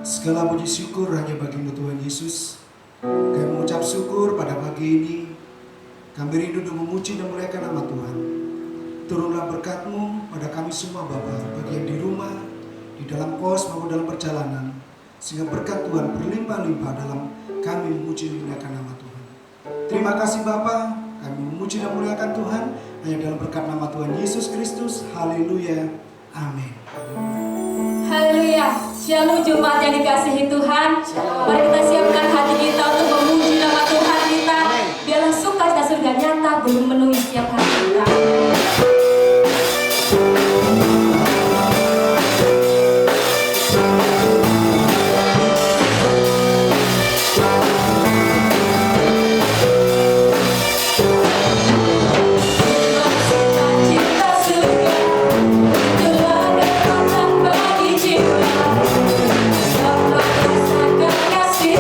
Segala puji syukur hanya bagi-Mu Tuhan Yesus. Kami mengucap syukur pada pagi ini. Kami rindu untuk memuji dan memuliakan nama Tuhan. Turunlah berkat-Mu pada kami semua Bapa, bagi yang di rumah, di dalam kos maupun dalam perjalanan, sehingga berkat Tuhan berlimpah-limpah dalam kami memuji dan memuliakan nama Tuhan. Terima kasih Bapa, kami memuji dan memuliakan Tuhan hanya dalam berkat nama Tuhan Yesus Kristus. Haleluya, amin. Haleluya. Shalom jemaat yang dikasihi Tuhan. Mari kita siapkan hati kita untuk memuji nama Tuhan kita. Biarlah sukacita surga nyata belum memenuhi setiap hati kita. Kasih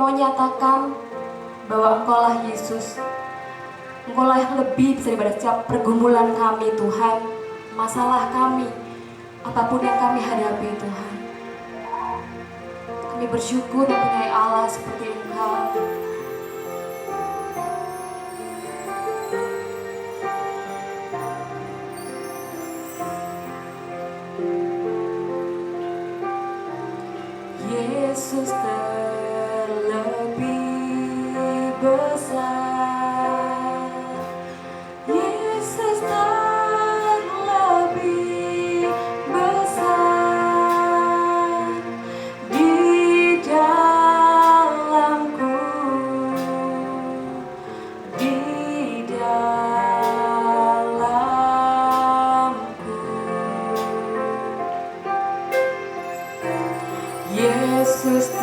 mau nyatakan bahwa Engkaulah Yesus. Engkaulah yang lebih bisa daripada setiap pergumulan kami Tuhan, masalah kami, apapun yang kami hadapi Tuhan. Kami bersyukur mempunyai Allah seperti Engkau. Yesus terlebih besar, Yesus terlebih besar di dalamku, di dalamku. Yesus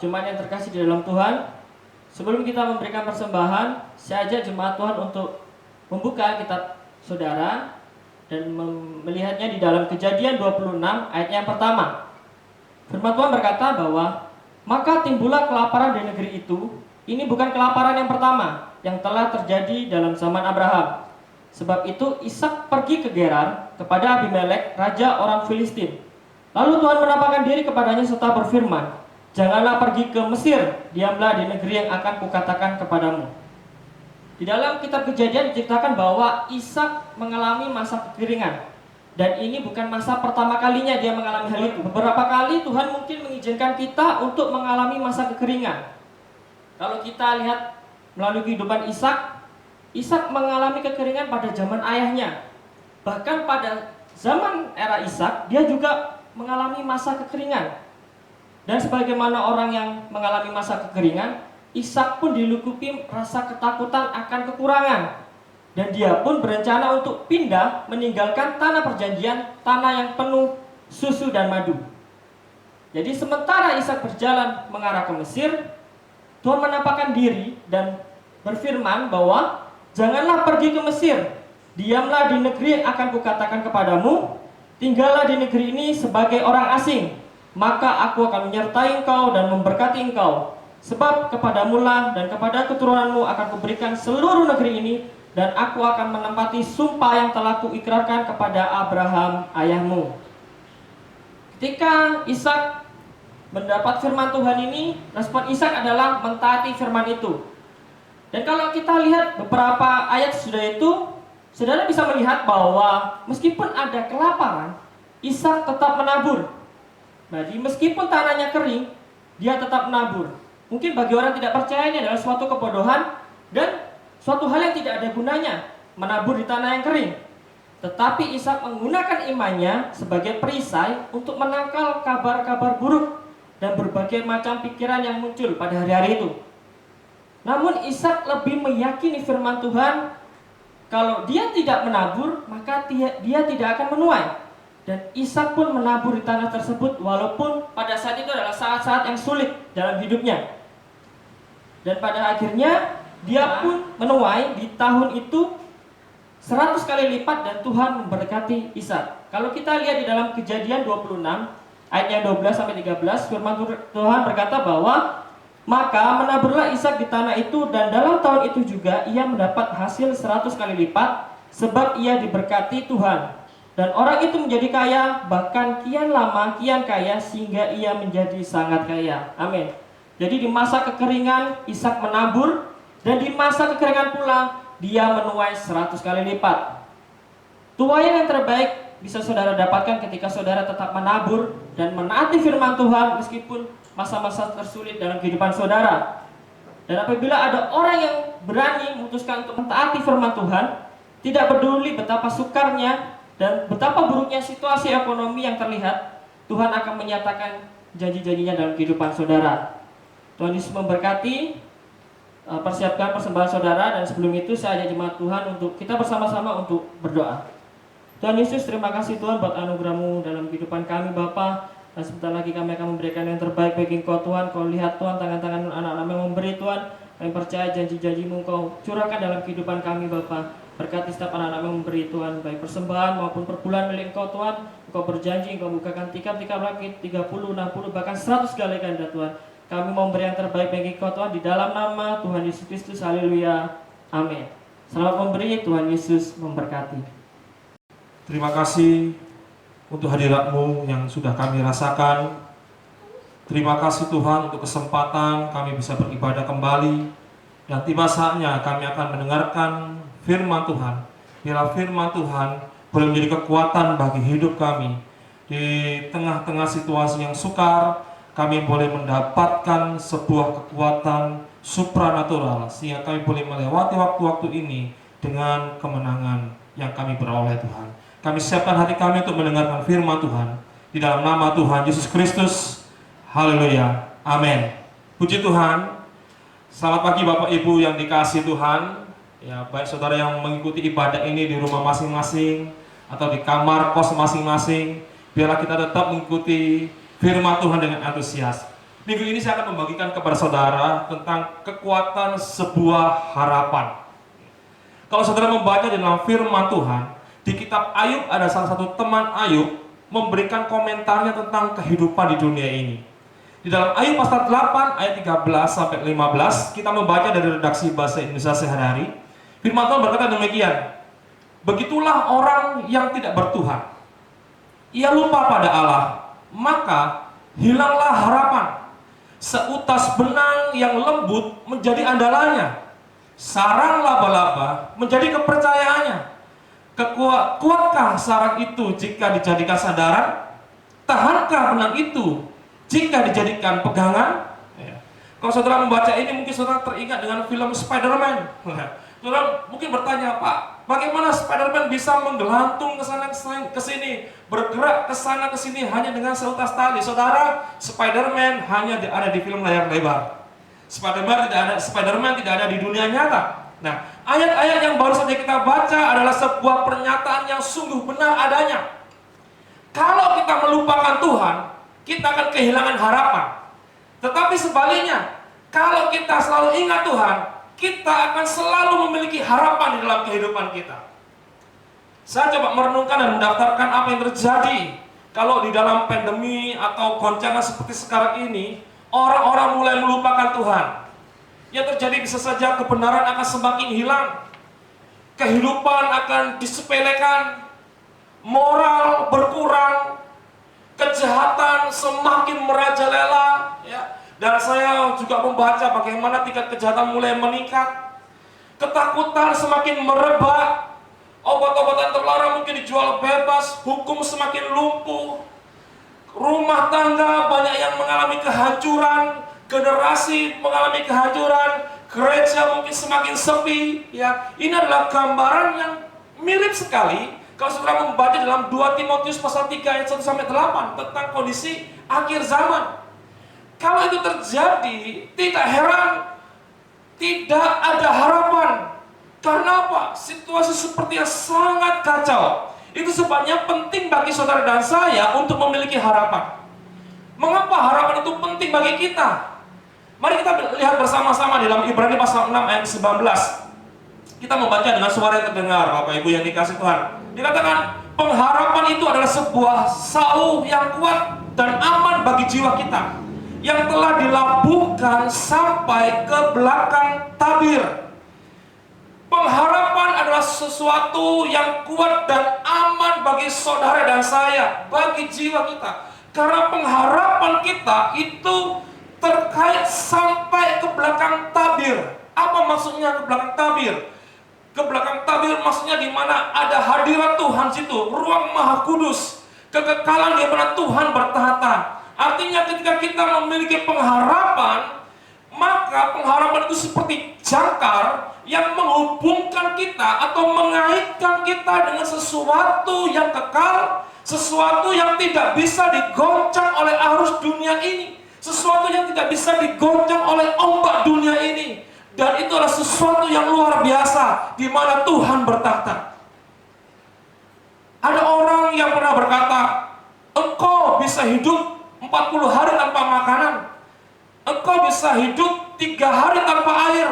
jemaat yang terkasih di dalam Tuhan, sebelum kita memberikan persembahan, saya ajak jemaat Tuhan untuk membuka kitab saudara dan melihatnya di dalam Kejadian 26 ayat yang pertama. Firman Tuhan berkata bahwa maka timbullah kelaparan di negeri itu. Ini bukan kelaparan yang pertama yang telah terjadi dalam zaman Abraham. Sebab itu Ishak pergi ke Gerar kepada Abimelek, raja orang Filistin. Lalu Tuhan menampakkan diri kepadanya serta berfirman, janganlah pergi ke Mesir, diamlah di negeri yang akan kukatakan kepadamu. Di dalam kitab Kejadian diceritakan bahwa Ishak mengalami masa kekeringan. Dan ini bukan masa pertama kalinya dia mengalami hal itu. Beberapa kali Tuhan mungkin mengizinkan kita untuk mengalami masa kekeringan. Kalau kita lihat melalui kehidupan Ishak mengalami kekeringan pada zaman ayahnya. Bahkan pada zaman era Ishak, dia juga mengalami masa kekeringan. Dan sebagaimana orang yang mengalami masa kekeringan, Ishak pun dilingkupi rasa ketakutan akan kekurangan. Dan dia pun berencana untuk pindah meninggalkan tanah perjanjian, tanah yang penuh susu dan madu. Jadi sementara Ishak berjalan mengarah ke Mesir, Tuhan menampakkan diri dan berfirman bahwa janganlah pergi ke Mesir, diamlah di negeri yang akan kukatakan kepadamu, tinggallah di negeri ini sebagai orang asing, maka aku akan menyertai engkau dan memberkati engkau. Sebab kepadamulah dan kepada keturunanmu akan kuberikan seluruh negeri ini, dan aku akan menempati sumpah yang telah kuikrarkan kepada Abraham ayahmu. Ketika Ishak mendapat firman Tuhan ini, respon Ishak adalah mentaati firman itu. Dan kalau kita lihat beberapa ayat sudah itu, saudara bisa melihat bahwa meskipun ada kelaparan, Ishak tetap menabur. Jadi meskipun tanahnya kering, dia tetap menabur. Mungkin bagi orang tidak percaya ini adalah suatu kebodohan dan suatu hal yang tidak ada gunanya, menabur di tanah yang kering. Tetapi Ishak menggunakan imannya sebagai perisai untuk menangkal kabar-kabar buruk dan berbagai macam pikiran yang muncul pada hari-hari itu. Namun Ishak lebih meyakini firman Tuhan, kalau dia tidak menabur, maka dia tidak akan menuai. Dan Ishak pun menabur di tanah tersebut, walaupun pada saat itu adalah saat-saat yang sulit dalam hidupnya. Dan pada akhirnya dia pun menuai di tahun itu 100 kali lipat, dan Tuhan memberkati Ishak. Kalau kita lihat di dalam Kejadian 26 ayatnya 12-13, firman Tuhan berkata bahwa maka menaburlah Ishak di tanah itu, dan dalam tahun itu juga ia mendapat hasil 100 kali lipat, sebab ia diberkati Tuhan. Dan orang itu menjadi kaya, bahkan kian lama kian kaya, sehingga ia menjadi sangat kaya. Amin. Jadi di masa kekeringan Ishak menabur, dan di masa kekeringan pula dia menuai 100 kali lipat. Tuaian yang terbaik bisa saudara dapatkan ketika saudara tetap menabur dan menaati firman Tuhan meskipun masa-masa tersulit dalam kehidupan saudara. Dan apabila ada orang yang berani memutuskan untuk mentaati firman Tuhan, tidak peduli betapa sukarnya dan betapa buruknya situasi ekonomi yang terlihat, Tuhan akan menyatakan janji-janjinya dalam kehidupan saudara. Tuhan Yesus memberkati. Persiapkan persembahan saudara, dan sebelum itu saya ajak jemaat Tuhan untuk kita bersama-sama untuk berdoa. Tuhan Yesus, terima kasih Tuhan buat anugerah-Mu dalam kehidupan kami Bapa. Dan sebentar lagi kami akan memberikan yang terbaik bagi Engkau Tuhan. Kau lihat Tuhan tangan-tangan anak-anak yang memberi Tuhan. Kami percaya janji-janji-Mu Engkau curahkan dalam kehidupan kami Bapa. Berkati setiap anak-anak yang memberi Tuhan, baik persembahan maupun perbulan milik Engkau Tuhan. Engkau berjanji Engkau bukakan tikar-tikar lagi 30, 60, bahkan 100 kali ganda Tuhan. Kami mau memberi yang terbaik bagi Kau Tuhan, di dalam nama Tuhan Yesus Kristus. Haleluya. Amin. Selamat memberi. Tuhan Yesus memberkati. Terima kasih untuk hadirat-Mu yang sudah kami rasakan. Terima kasih Tuhan untuk kesempatan kami bisa beribadah kembali. Dan tiba saatnya kami akan mendengarkan firman Tuhan. Bila firman Tuhan boleh menjadi kekuatan bagi hidup kami. Di tengah-tengah situasi yang sukar, kami boleh mendapatkan sebuah kekuatan supranatural, sehingga kami boleh melewati waktu-waktu ini dengan kemenangan yang kami peroleh Tuhan. Kami siapkan hati kami untuk mendengarkan firman Tuhan di dalam nama Tuhan Yesus Kristus. Haleluya. Amin. Puji Tuhan. Selamat pagi Bapak Ibu yang dikasihi Tuhan. Ya, baik saudara yang mengikuti ibadah ini di rumah masing-masing atau di kamar kos masing-masing, biarlah kita tetap mengikuti firman Tuhan dengan antusias. Minggu ini saya akan membagikan kepada saudara tentang kekuatan sebuah harapan. Kalau saudara membaca di dalam firman Tuhan, di kitab Ayub ada salah satu teman Ayub memberikan komentarnya tentang kehidupan di dunia ini. Di dalam Ayub pasal 8 ayat 13 sampai 15, kita membaca dari redaksi bahasa Indonesia sehari-hari. Firman Tuhan berkata demikian, begitulah orang yang tidak bertuhan. Ia lupa pada Allah, maka hilanglah harapan. Seutas benang yang lembut menjadi andalannya, sarang laba-laba menjadi kepercayaannya. Kuatkah sarang itu jika dijadikan sandaran? Tahankah benang itu jika dijadikan pegangan? Kalau saudara membaca ini, mungkin saudara teringat dengan film Spider-Man. Saudara mungkin bertanya, Pak, bagaimana Spider-Man bisa menggelantung ke sana ke sini, bergerak ke sana ke sini hanya dengan seutas tali? Saudara, Spider-Man hanya ada di film layar lebar. Spider-Man tidak ada di dunia nyata. Nah, ayat-ayat yang baru saja kita baca adalah sebuah pernyataan yang sungguh benar adanya. Kalau kita melupakan Tuhan, kita akan kehilangan harapan. Tetapi sebaliknya, kalau kita selalu ingat Tuhan, kita akan selalu memiliki harapan di dalam kehidupan kita. Saya coba merenungkan dan mendaftarkan apa yang terjadi kalau di dalam pandemi atau goncangan seperti sekarang ini, orang-orang mulai melupakan Tuhan. Yang terjadi bisa saja kebenaran akan semakin hilang, kehidupan akan disepelekan, moral berkurang, kejahatan semakin merajalela, ya. Dan saya juga membaca bagaimana tingkat kejahatan mulai meningkat, ketakutan semakin merebak, obat-obatan terlarang mungkin dijual bebas, hukum semakin lumpuh, rumah tangga banyak yang mengalami kehancuran, generasi mengalami kehancuran, gereja mungkin semakin sepi, ya. Ini adalah gambaran yang mirip sekali kalau saudara membaca dalam 2 Timotius pasal 3 ayat 1 sampai 8 tentang kondisi akhir zaman. Kalau itu terjadi, tidak heran tidak ada harapan. Karena apa? Situasi sepertinya sangat kacau. Itu sebabnya penting bagi saudara dan saya untuk memiliki harapan. Mengapa harapan itu penting bagi kita? Mari kita lihat bersama-sama di dalam Ibrani pasal 6 ayat 19. Kita membaca dengan suara yang terdengar, Bapak Ibu yang dikasih Tuhan. Dikatakan, pengharapan itu adalah sebuah sauh yang kuat dan aman bagi jiwa kita, yang telah dilabuhkan sampai ke belakang tabir. Pengharapan adalah sesuatu yang kuat dan aman bagi saudara dan saya, bagi jiwa kita. Karena pengharapan kita itu terkait sampai ke belakang tabir. Apa maksudnya ke belakang tabir? Ke belakang tabir maksudnya di mana ada hadirat Tuhan situ, ruang maha kudus, kekekalan di mana Tuhan bertahta. Artinya ketika kita memiliki pengharapan, maka pengharapan itu seperti jangkar yang menghubungkan kita atau mengaitkan kita dengan sesuatu yang kekal, sesuatu yang tidak bisa digoncang oleh arus dunia ini, sesuatu yang tidak bisa digoncang oleh ombak dunia ini. Dan itu adalah sesuatu yang luar biasa di mana Tuhan bertahta. Ada orang yang pernah berkata, engkau bisa hidup 40 hari tanpa makanan, engkau bisa hidup 3 hari tanpa air,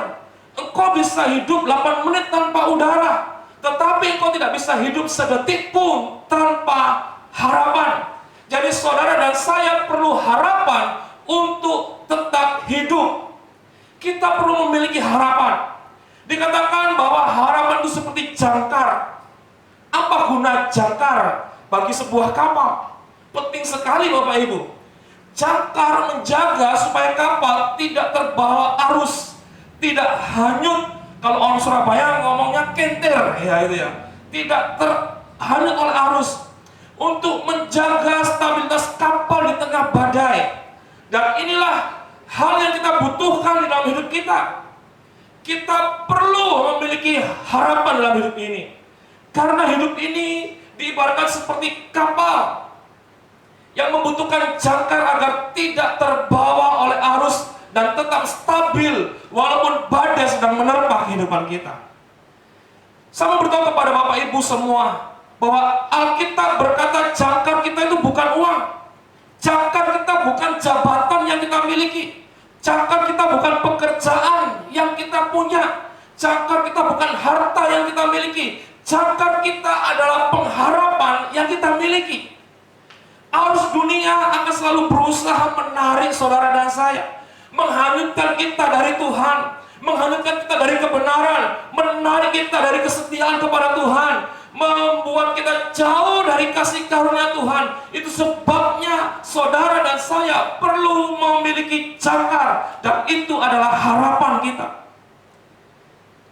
engkau bisa hidup 8 menit tanpa udara, tetapi engkau tidak bisa hidup sedetik pun tanpa harapan. Jadi saudara dan saya perlu harapan untuk tetap hidup. Kita perlu memiliki harapan. Dikatakan bahwa harapan itu seperti jangkar. Apa guna jangkar bagi sebuah kapal? Penting sekali Bapak Ibu. Jangkar menjaga supaya kapal tidak terbawa arus, tidak hanyut. Kalau orang Surabaya ngomongnya kenter, ya itu ya. Tidak terhanyut oleh arus. Untuk menjaga stabilitas kapal di tengah badai. Dan inilah hal yang kita butuhkan di dalam hidup kita. Kita perlu memiliki harapan dalam hidup ini. Karena hidup ini diibaratkan seperti kapal yang membutuhkan jangkar agar tidak terbawa oleh arus dan tetap stabil walaupun badai sedang menerpa kehidupan kita. Saya beritahu kepada Bapak Ibu semua bahwa Alkitab berkata jangkar kita itu bukan uang. Jangkar kita bukan jabatan yang kita miliki. Jangkar kita bukan pekerjaan yang kita punya. Jangkar kita bukan harta yang kita miliki. Jangkar kita adalah pengharapan yang kita miliki. Arus dunia akan selalu berusaha menarik saudara dan saya, menghanyutkan kita dari Tuhan, menghanyutkan kita dari kebenaran, menarik kita dari kesetiaan kepada Tuhan, membuat kita jauh dari kasih karunia Tuhan. Itu sebabnya saudara dan saya perlu memiliki jangkar, dan itu adalah harapan kita.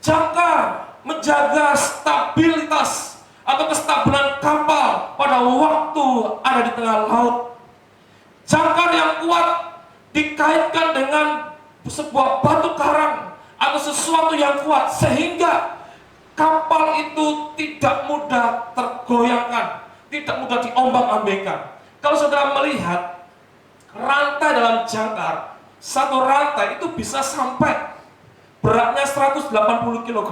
Jangkar menjaga stabilitas atau kestabilan kapal pada waktu ada di tengah laut. Jangkar yang kuat dikaitkan dengan sebuah batu karang atau sesuatu yang kuat, sehingga kapal itu tidak mudah tergoyangkan, tidak mudah diombang-ambingkan. Kalau saudara melihat rantai dalam jangkar, satu rantai itu bisa sampai beratnya 180 kg.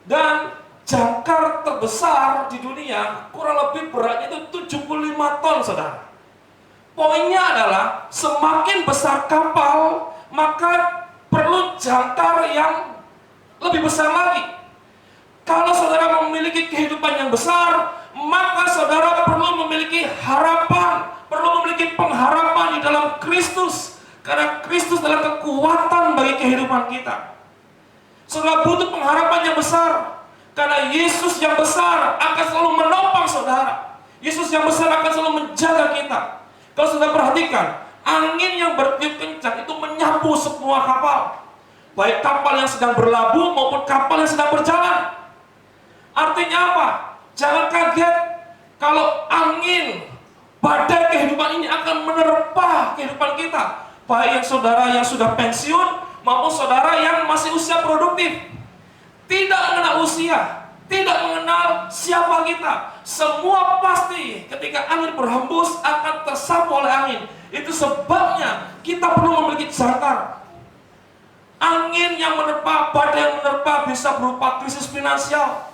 Dan jangkar terbesar di dunia kurang lebih beratnya itu 75 ton, saudara. Poinnya adalah semakin besar kapal, maka perlu jangkar yang lebih besar lagi. Kalau saudara memiliki kehidupan yang besar, maka saudara perlu memiliki harapan, perlu memiliki pengharapan di dalam Kristus, karena Kristus adalah kekuatan bagi kehidupan kita. Saudara butuh pengharapan yang besar, karena Yesus yang besar akan selalu menopang saudara. Yesus yang besar akan selalu menjaga kita. Kalau sudah perhatikan, angin yang bertiup kencang itu menyapu semua kapal, baik kapal yang sedang berlabuh maupun kapal yang sedang berjalan. Artinya apa? Jangan kaget kalau angin, badai kehidupan ini akan menerpa kehidupan kita, baik yang saudara yang sudah pensiun maupun saudara yang masih usia produktif. Tidak mengenal usia, tidak mengenal siapa kita. Semua pasti ketika angin berhembus akan tersapu oleh angin. Itu sebabnya kita perlu memiliki jangkar. Angin yang menerpa, badai yang menerpa bisa berupa krisis finansial,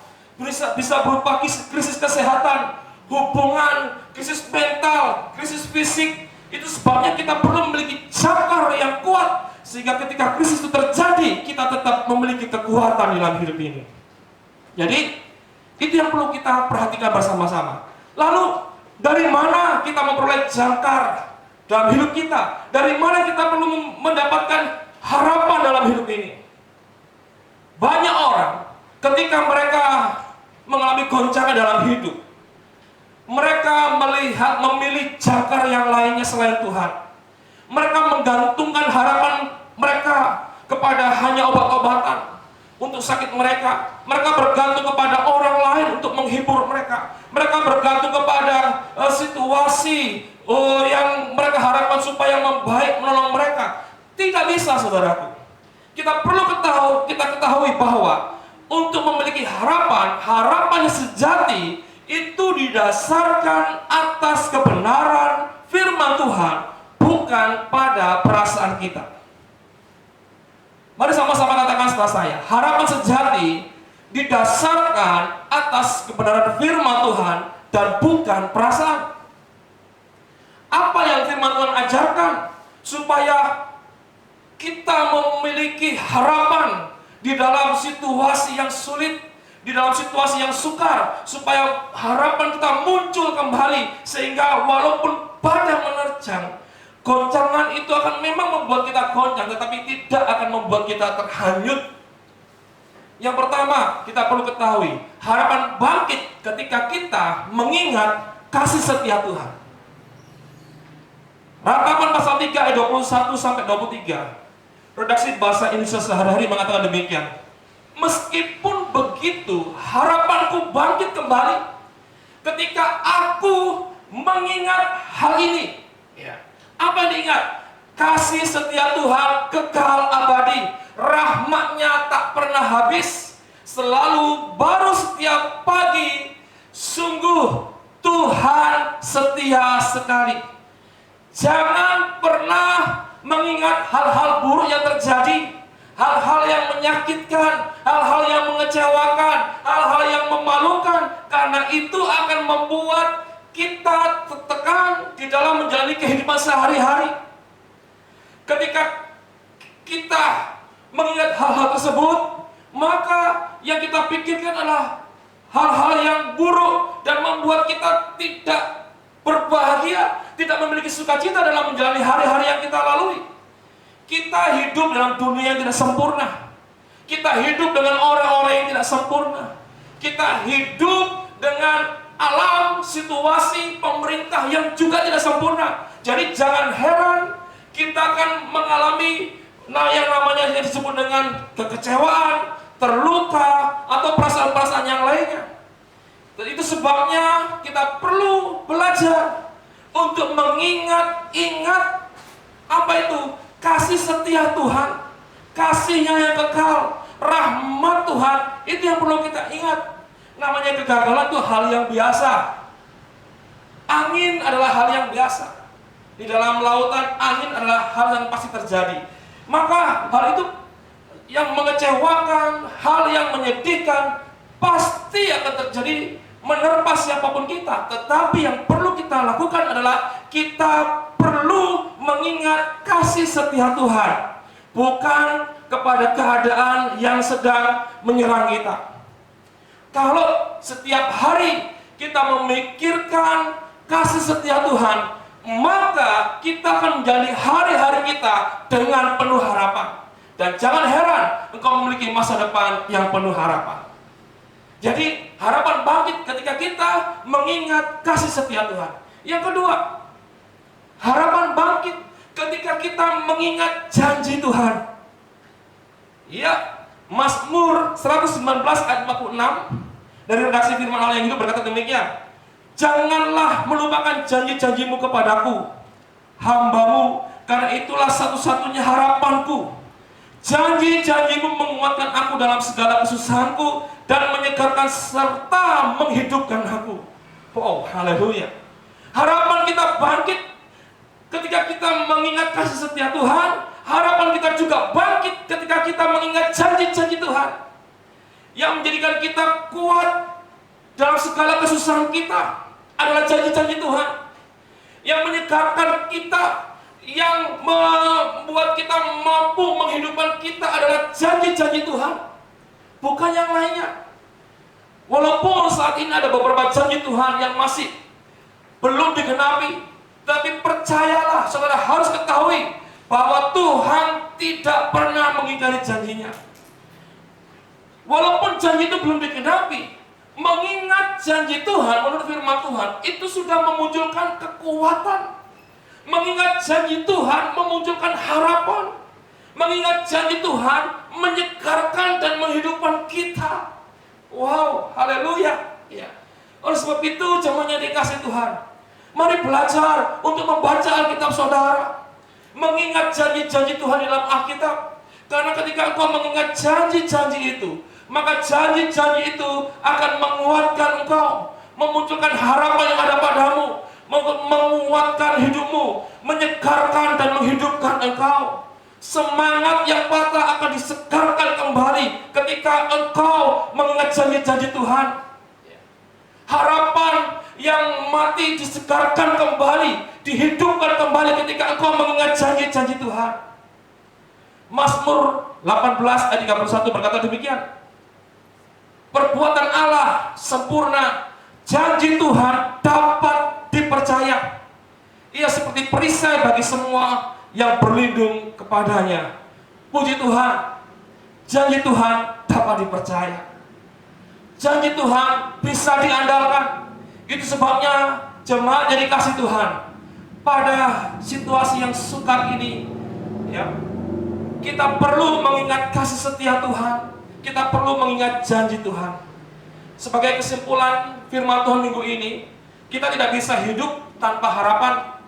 bisa berupa krisis kesehatan, hubungan, krisis mental, krisis fisik. Itu sebabnya kita perlu memiliki jangkar yang kuat, sehingga ketika krisis itu terjadi, kita tetap memiliki kekuatan dalam hidup ini. Jadi itu yang perlu kita perhatikan bersama-sama. Lalu, dari mana kita memperoleh jangkar dalam hidup kita? Dari mana kita perlu mendapatkan harapan dalam hidup ini? Banyak orang, ketika mereka mengalami goncangan dalam hidup, mereka memilih jangkar yang lainnya selain Tuhan. Mereka menggantungkan harapan mereka kepada hanya obat-obatan untuk sakit mereka. Mereka bergantung kepada orang lain untuk menghibur mereka. Mereka bergantung kepada situasi yang mereka harapkan supaya membaik, menolong mereka. Tidak bisa, saudaraku. Kita perlu ketahui bahwa untuk memiliki harapan yang sejati itu didasarkan atas kebenaran firman Tuhan, bukan pada perasaan kita. Mari sama-sama katakan setelah saya, harapan sejati didasarkan atas kebenaran firman Tuhan dan bukan perasaan. Apa yang firman Tuhan ajarkan? Supaya kita memiliki harapan di dalam situasi yang sulit, di dalam situasi yang sukar, supaya harapan kita muncul kembali, sehingga walaupun badai menerjang, goncangan itu akan memang membuat kita goncang, tetapi tidak akan membuat kita terhanyut. Yang pertama, kita perlu ketahui, harapan bangkit ketika kita mengingat kasih setia Tuhan. Ratapan pasal 3 ayat 21 sampai 23. Redaksi bahasa Indonesia sehari-hari mengatakan demikian. Meskipun begitu, harapanku bangkit kembali ketika aku mengingat hal ini. Ya. Apa yang diingat? Kasih setia Tuhan kekal abadi, rahmatnya tak pernah habis, selalu baru setiap pagi, sungguh Tuhan setia sekali. Jangan pernah mengingat hal-hal buruk yang terjadi, hal-hal yang menyakitkan, hal-hal yang mengecewakan, hal-hal yang memalukan, karena itu akan membuat kita tertekan rasakan di dalam menjalani kehidupan sehari-hari. Ketika kita mengingat hal-hal tersebut, maka yang kita pikirkan adalah hal-hal yang buruk dan membuat kita tidak berbahagia, tidak memiliki sukacita dalam menjalani hari-hari yang kita lalui. Kita hidup dalam dunia yang tidak sempurna. Kita hidup dengan orang-orang yang tidak sempurna. Kita hidup dengan alam, situasi, pemerintah yang juga tidak sempurna. Jadi jangan heran kita akan mengalami yang namanya yang disebut dengan kekecewaan, terluka, atau perasaan-perasaan yang lainnya. Dan itu sebabnya kita perlu belajar untuk mengingat apa itu? Kasih setia Tuhan, kasih-Nya yang kekal, rahmat Tuhan, itu yang perlu kita ingat. Namanya kegagalan itu hal yang biasa. Angin adalah hal yang biasa. Di dalam lautan, angin adalah hal yang pasti terjadi. Maka hal itu yang mengecewakan, hal yang menyedihkan, pasti akan terjadi menerpa siapapun kita. Tetapi yang perlu kita lakukan adalah kita perlu mengingat kasih setia Tuhan, bukan kepada keadaan yang sedang menyerang kita. Kalau setiap hari kita memikirkan kasih setia Tuhan, maka kita akan menjalani hari-hari kita dengan penuh harapan. Dan jangan heran engkau memiliki masa depan yang penuh harapan. Jadi harapan bangkit ketika kita mengingat kasih setia Tuhan. Yang kedua, harapan bangkit ketika kita mengingat janji Tuhan. Ya, Mazmur 119 ayat 46 dari redaksi firman Allah yang hidup berkata demikian. Janganlah melupakan janji-janjimu kepadaku, hamba-Mu, karena itulah satu-satunya harapanku. Janji-janjimu menguatkan aku dalam segala kesusahanku dan menyegarkan serta menghidupkan aku. Oh, haleluya. Harapan kita bangkit ketika kita mengingat kasih setia Tuhan. Harapan kita juga bangkit ketika kita mengingat janji-janji Tuhan yang menjadikan kita kuat dalam segala kesusahan kita. Adalah janji-janji Tuhan yang menyegarkan kita, yang membuat kita mampu menghidupkan kita adalah janji-janji Tuhan, bukan yang lainnya. Walaupun saat ini ada beberapa janji Tuhan yang masih belum digenapi, tapi percayalah, saudara harus ketahui bahwa Tuhan tidak pernah mengingkari janjinya. Walaupun janji itu belum digenapi, mengingat janji Tuhan menurut firman Tuhan itu sudah memunculkan kekuatan. Mengingat janji Tuhan memunculkan harapan. Mengingat janji Tuhan menyegarkan dan menghidupkan kita. Wow, haleluya. Ya. Oleh sebab itu jemaatnya dikasih Tuhan, mari belajar untuk membaca Alkitab saudara, mengingat janji-janji Tuhan dalam Alkitab. Karena ketika engkau mengingat janji-janji itu, maka janji-janji itu akan menguatkan engkau, memunculkan harapan yang ada padamu, menguatkan hidupmu, menyegarkan dan menghidupkan engkau. Semangat yang patah akan disegarkan kembali ketika engkau mengingat janji-janji Tuhan. Harapan yang mati disegarkan kembali, dihidupkan kembali ketika engkau mengingat janji-janji Tuhan. Mazmur 18 ayat 31 berkata demikian. Perbuatan Allah sempurna, janji Tuhan dapat dipercaya. Ia seperti perisai bagi semua yang berlindung kepadanya. Puji Tuhan, janji Tuhan dapat dipercaya. Janji Tuhan bisa diandalkan. Itu sebabnya jemaat jadi kasih Tuhan, pada situasi yang sukar ini, ya, kita perlu mengingat kasih setia Tuhan. Kita perlu mengingat janji Tuhan. Sebagai kesimpulan firman Tuhan minggu ini, kita tidak bisa hidup tanpa harapan.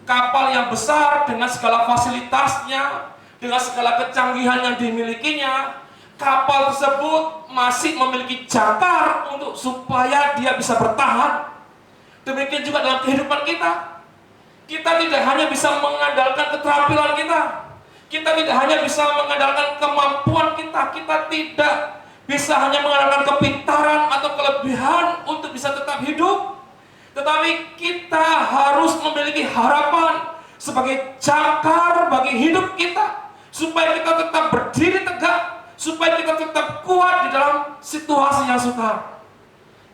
Kapal yang besar dengan segala fasilitasnya, dengan segala kecanggihan yang dimilikinya, kapal tersebut masih memiliki jangkar untuk supaya dia bisa bertahan. Demikian juga dalam kehidupan kita. Kita tidak hanya bisa mengandalkan keterampilan kita. Kita tidak hanya bisa mengandalkan kemampuan kita. Kita tidak bisa hanya mengandalkan kepintaran atau kelebihan untuk bisa tetap hidup. tetapi kita harus memiliki harapan sebagai jangkar bagi hidup kita, supaya kita tetap berdiri tegak, supaya kita tetap kuat di dalam situasi yang sukar.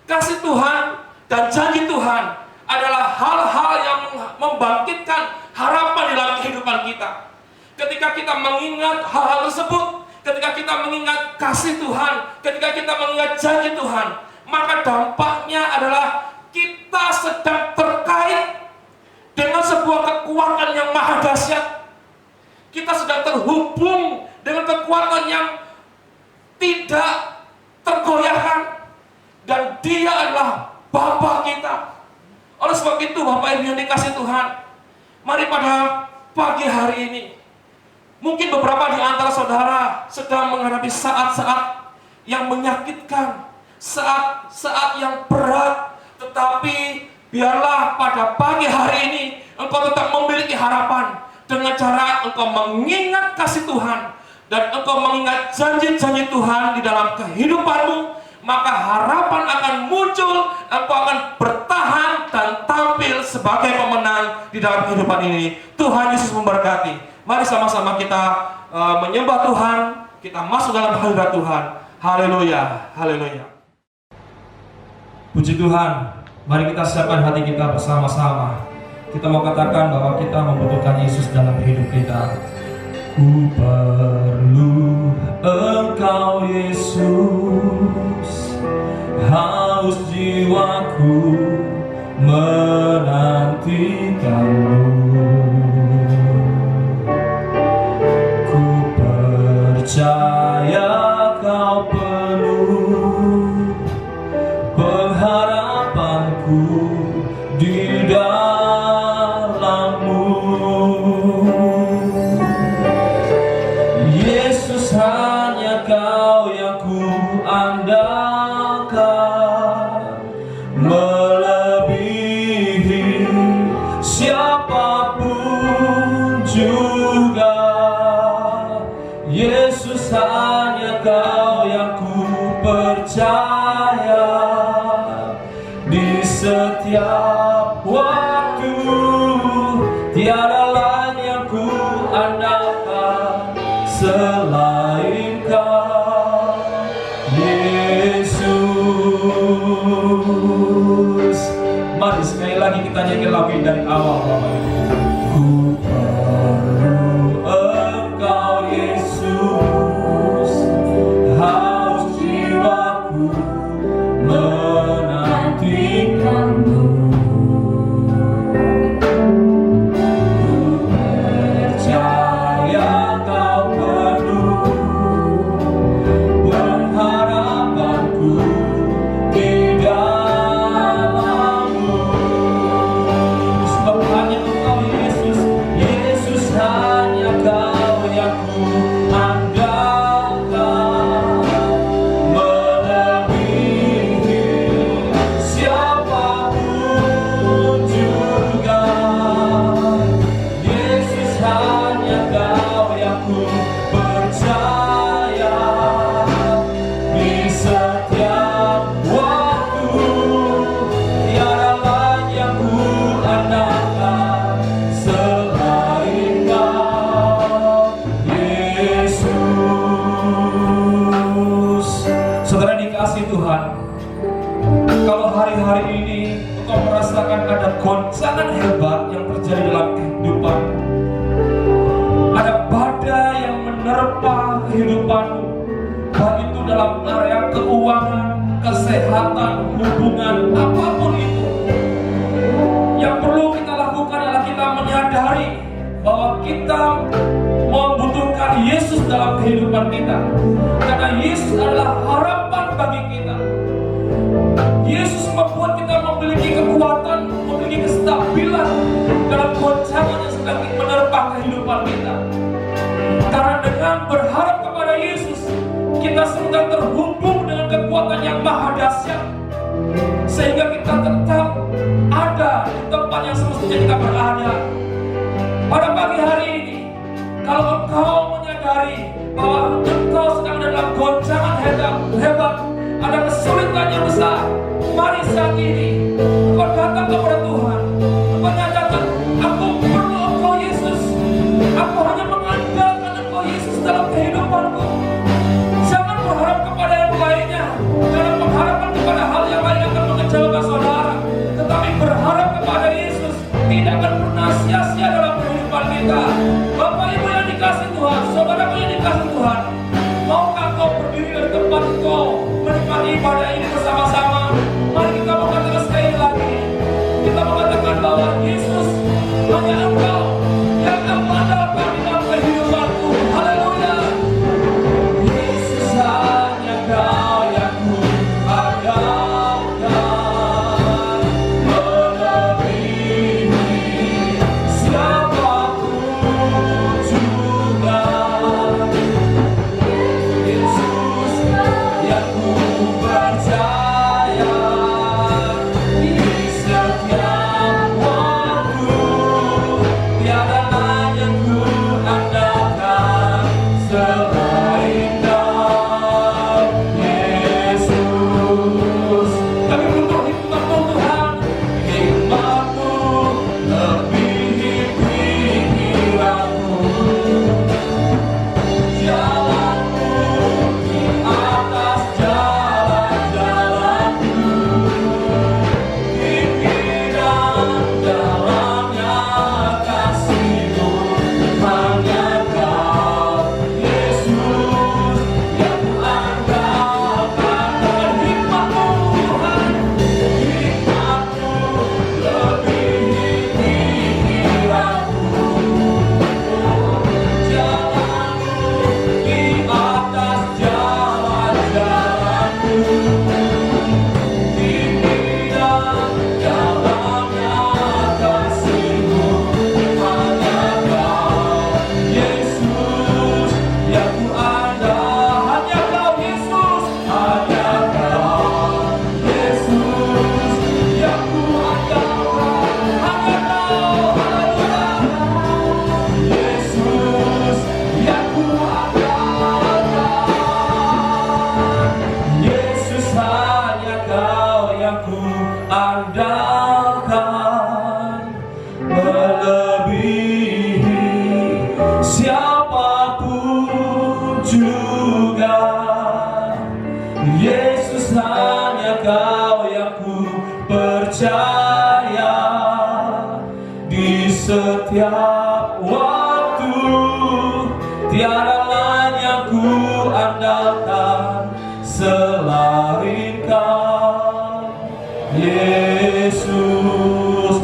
Kasih Tuhan dan janji Tuhan adalah hal-hal yang membangkitkan harapan di dalam kehidupan kita. Ketika kita mengingat hal-hal tersebut, ketika kita mengingat kasih Tuhan, ketika kita mengingat janji Tuhan, maka dampaknya adalah kita sedang terkait dengan sebuah kekuatan yang maha dahsyat. Kita sedang terhubung dengan kekuatan yang tidak tergoyahkan, dan Dia adalah Bapa kita. Oleh sebab itu, Bapak Ibu yang dikasihi Tuhan, mari pada pagi hari ini, mungkin beberapa di antara saudara sedang menghadapi saat-saat yang menyakitkan, saat-saat yang berat, tetapi biarlah pada pagi hari ini engkau tetap memiliki harapan dengan cara engkau mengingat kasih Tuhan dan engkau mengingat janji-janji Tuhan di dalam kehidupanmu. Maka harapan akan muncul, engkau akan bertahan dan tampil sebagai pemenang di dalam kehidupan ini. Tuhan Yesus memberkati. Mari sama-sama kita menyembah Tuhan, kita masuk dalam hadirat Tuhan. Haleluya, haleluya. Puji Tuhan. Mari kita siapkan hati kita bersama-sama. Kita mau katakan bahwa kita membutuhkan Yesus dalam hidup kita. Ku perlu Engkau Yesus, haus jiwaku menantikanmu. Ku percaya Kau penuh pengharapanku di dalam-Mu. Yesus, hanya Kau yang ku andalkan, melebihi siapapun juga. Yesus, hanya Kau yang ku percaya di setiap waktu. Tiada lain yang ku andalkan selain Kau, Yesus. Mari sekali lagi kita nyanyi lagu dari awal, Bapak Ibu. Ku perlu Engkau Yesus, haus jiwaku menantikanmu. Goncangan hebat yang terjadi dalam kehidupan. Ada badai yang menerpa kehidupanmu, baik itu dalam area keuangan, kesehatan, hubungan, apapun itu. Yang perlu kita lakukan adalah kita menyadari bahwa kita membutuhkan Yesus dalam kehidupan kita, karena Yesus adalah harapan bagi kita. Yesus membuat kita memiliki kekuatan, memiliki kestabilan dalam goncangan yang sedang menerpa kehidupan kita. Karena dengan berharap kepada Yesus, kita sedang terhubung dengan kekuatan yang maha dahsyat, sehingga kita tetap ada di tempat yang semestinya kita berada. Pada pagi hari ini, kalau engkau menyadari bahwa engkau sedang dalam goncangan hebat, ada kesulitan yang besar, mari saat ini engkau datang ibadah ini bersama-sama, mari kita mengatakan sekali lagi. Kita mengatakan bahwa Yesus hanya Engkau yang aku andalkan di dalam kehidupanku. Haleluya. Yesus hanya Kau yang ku andalkan, melebihi siapapun juga. Yesus yang ku percaya di setiap waktu, tiada lain yang ku andalkan selain Kau, Yesus. Kami butuh hikmat-Mu Tuhan, hikmat-Mu lebihi pikiranku, jalan-Mu di atas jalan-jalanku, tinggi dan dalamnya kasih-Mu, hanya Kau, Yesus, yang ku andalkan. Dengan hikmat-Mu Tuhan, hikmat-Mu lebihi pikiranku, jalan-Mu di atas jalan-jalanku, tinggi dan dalamnya kasih-Mu, hanya Kau, Yesus, yang ku andalkan. Hanya Kau, Yesus, hanya Kau, Yesus, yang ku andalkan. Hanya Kau, haleluya. Yesus yang ku andalkan, Yesus hanya Kau yang ku andalkan, melebihi siapapun juga. Yesus hanya Kau yang ku percaya di setiap waktu, tiada lain yang ku andalkan selain Kau, Yesus.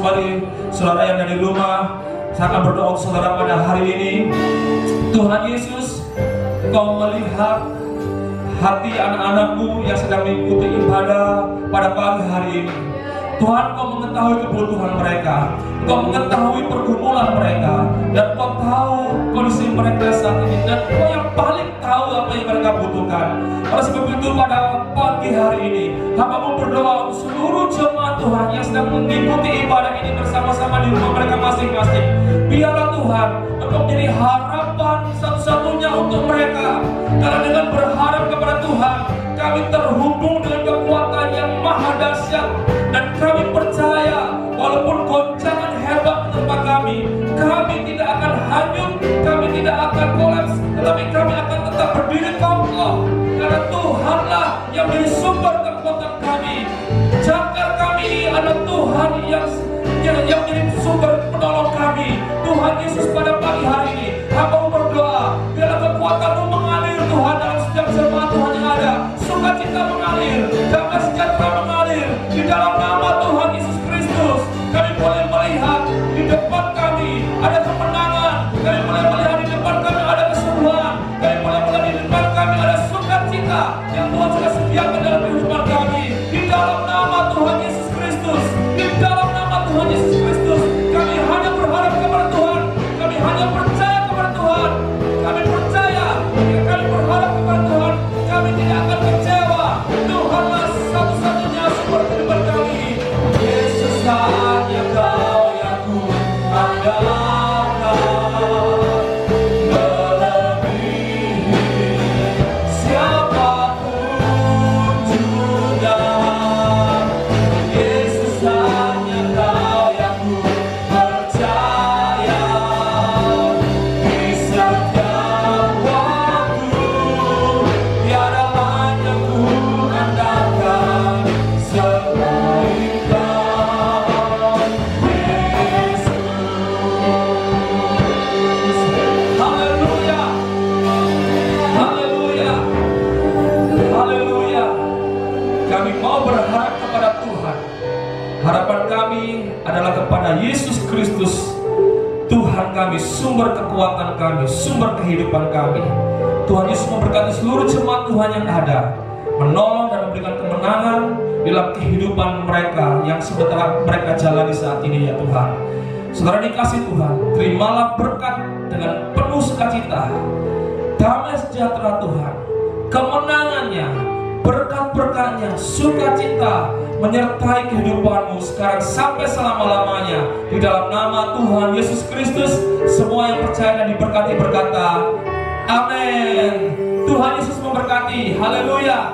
Mari saudara yang dari rumah, saya akan berdoa untuk saudara pada hari ini. Tuhan Yesus, Engkau melihat hati anak-anak-Mu yang sedang mengikuti ibadah pada pagi hari ini. Tuhan, Engkau mengetahui kebutuhan mereka, Engkau mengetahui pergumulan mereka, dan Engkau tahu kondisi mereka saat ini, dan Engkau yang paling tahu apa yang mereka butuhkan. Oleh sebab itu pada pagi hari ini, hamba-Mu berdoa untuk seluruh jemaat Tuhan yang sedang mengikuti ibadah ini bersama-sama di rumah mereka masing-masing. Biarlah Tuhan, Engkau menjadi harapan satu-satunya untuk mereka. Karena dengan berharap kepada Tuhan, kami terhubung dengan kekuatan yang maha dahsyat, dan kami percaya walaupun goncangan hebat menerpa kami tidak akan hanyut, kami tidak akan kolaps, tetapi kami akan tetap berdiri kokoh. Karena Tuhanlah yang menjadi sumber kekuatan kami. Jangkar kami adalah Tuhan yang menjadi sumber penolong kami. Tuhan Yesus, pada pagi hari ini hamba berdoa, biarlah kekuatan-Mu mengalir Tuhan dalam setiap jemaat Tuhan yang ada. Sukacita mengalir, damai sejahtera mengalir di dalam nama Tuhan Yesus Kristus. Kami boleh melihat di depan kami ada kemenangan, kami boleh melihat di depan kami ada kesembuhan, kami boleh melihat di depan kami ada sukacita yang Tuhan sudah sediakan dalam kehidupan kami. Di dalam nama Tuhan Yesus Kristus, di dalam nama Tuhan Yesus Kristus, kami hanya berharap kepada Tuhan, kami hanya percaya kepada Tuhan, kami percaya, kami berharap kepada Tuhan, kami tidak akan kecewa. Tuhanlah kami mau berharap kepada Tuhan. Harapan kami adalah kepada Yesus Kristus, Tuhan kami, sumber kekuatan kami, sumber kehidupan kami. Tuhan Yesus memberkati seluruh jemaat Tuhan yang ada, menolong dan memberikan kemenangan dalam kehidupan mereka yang sementara mereka jalani saat ini, ya Tuhan. Saudara dikasih Tuhan, terimalah berkat dengan penuh sukacita, damai sejahtera Tuhan, kemenangannya, berkat-berkatnya, sukacita menyertai kehidupanmu sekarang sampai selama-lamanya. Di dalam nama Tuhan Yesus Kristus, semua yang percaya dan diberkati berkata, amin. Tuhan Yesus memberkati. Haleluya.